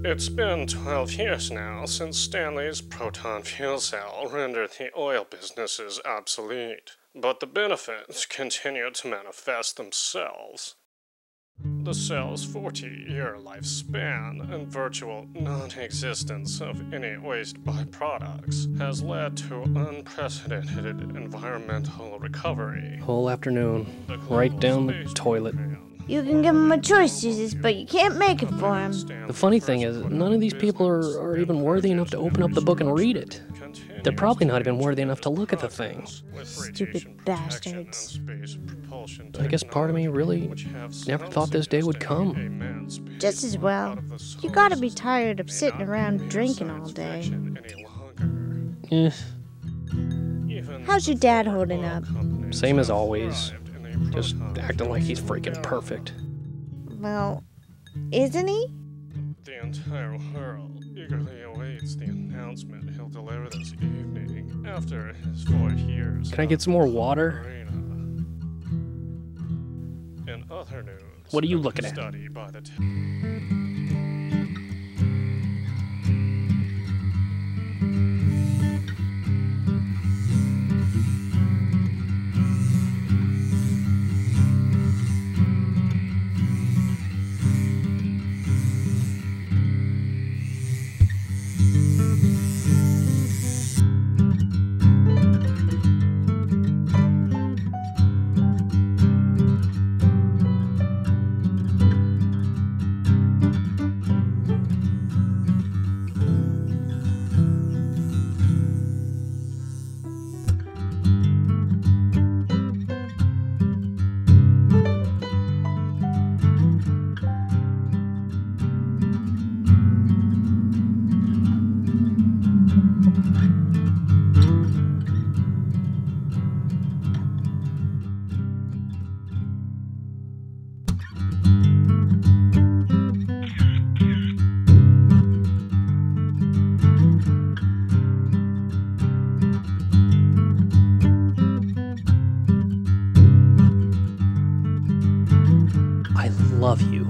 It's been 12 years now since Stanley's proton fuel cell rendered the oil businesses obsolete, but the benefits continue to manifest themselves. The cell's 40-year lifespan and virtual non-existence of any waste byproducts has led to unprecedented environmental recovery. Whole afternoon, right down the toilet. You can give him a choice, Jesus, but you can't make it for him. The funny thing is, none of these people are even worthy enough to open up the book and read it. They're probably not even worthy enough to look at the thing. Stupid bastards. I guess part of me really never thought this day would come. Just as well. You gotta be tired of sitting around drinking all day. Eh, How's your dad holding up? same as always. Just acting like he's freaking perfect. Well, isn't he? The entire world eagerly awaits the announcement he'll deliver this evening after his 4 years. Can I get some more water? In other news, What are you looking at? study by the love you.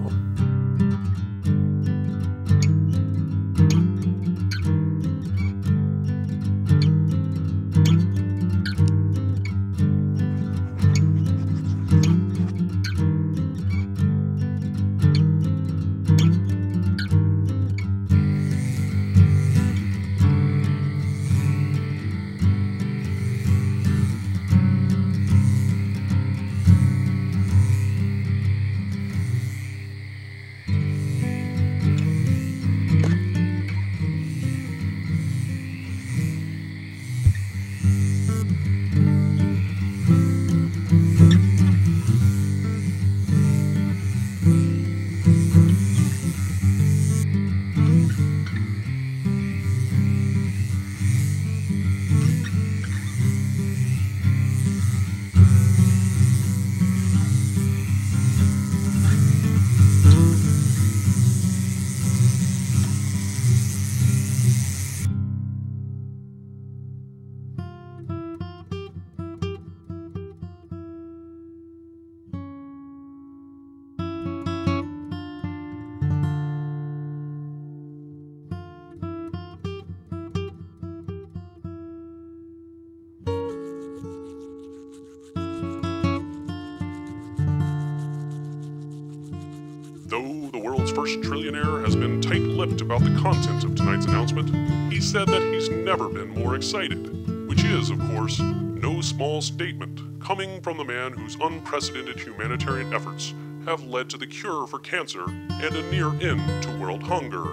Though the world's first trillionaire has been tight-lipped about the content of tonight's announcement, he said that he's never been more excited, which is, of course, no small statement coming from the man whose unprecedented humanitarian efforts have led to the cure for cancer and a near end to world hunger.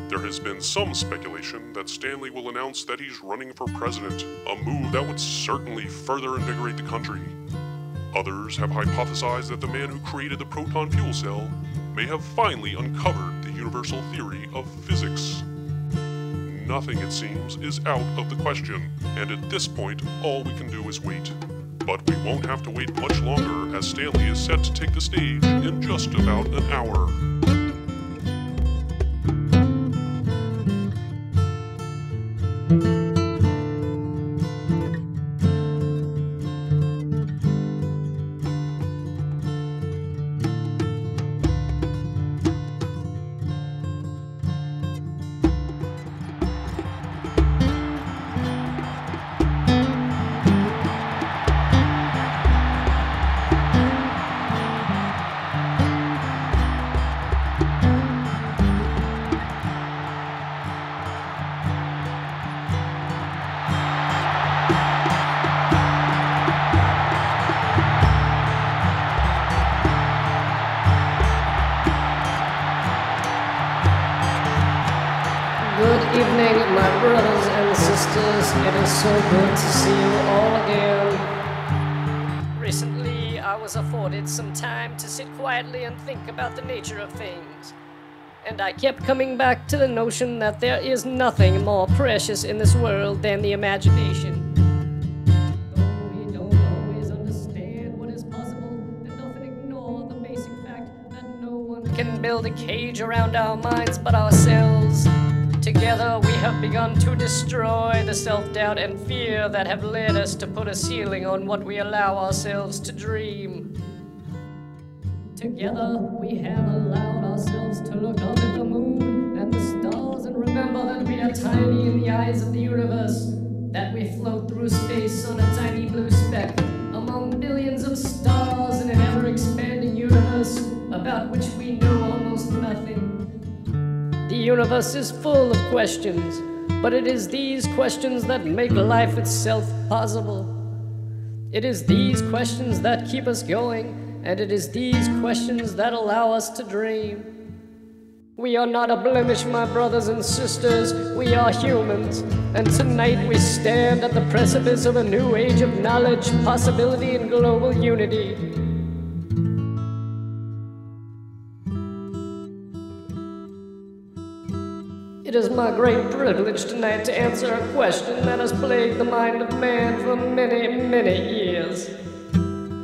There has been some speculation that Stanley will announce that he's running for president, a move that would certainly further invigorate the country. Others have hypothesized that the man who created the proton fuel cell may have finally uncovered the universal theory of physics. Nothing, it seems, is out of the question, and at this point, all we can do is wait. But we won't have to wait much longer, as Stanley is set to take the stage in just about an hour. Good evening, my brothers and sisters. It is so good to see you all again. Recently, I was afforded some time to sit quietly and think about the nature of things. And I kept coming back to the notion that there is nothing more precious in this world than the imagination. Though we don't always understand what is possible, and often ignore the basic fact that no one can build a cage around our minds but ourselves. Together we have begun to destroy the self-doubt and fear that have led us to put a ceiling on what we allow ourselves to dream. Together we have allowed ourselves to look up at the moon and the stars and remember that we are tiny in the eyes of the universe, that we float through space on a tiny blue speck among billions of stars in an ever-expanding universe about which we know almost nothing. The universe is full of questions, but it is these questions that make life itself possible. It is these questions that keep us going, and it is these questions that allow us to dream. We are not a blemish, my brothers and sisters. We are humans, and tonight we stand at the precipice of a new age of knowledge, possibility, and global unity. It is my great privilege tonight to answer a question that has plagued the mind of man for many, many years.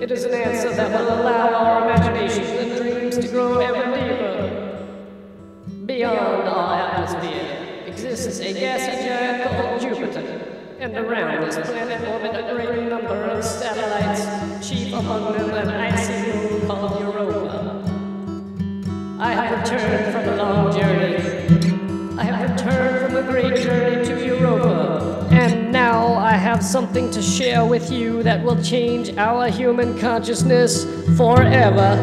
It is an answer that will allow our imaginations and dreams to grow ever deeper. Beyond our atmosphere exists a gassy giant called Jupiter, and around this planet orbit a great number of satellites, chief among them an icy moon called Europa. I have returned from a long journey. I have returned from a great journey to Europa, and now I have something to share with you that will change our human consciousness forever.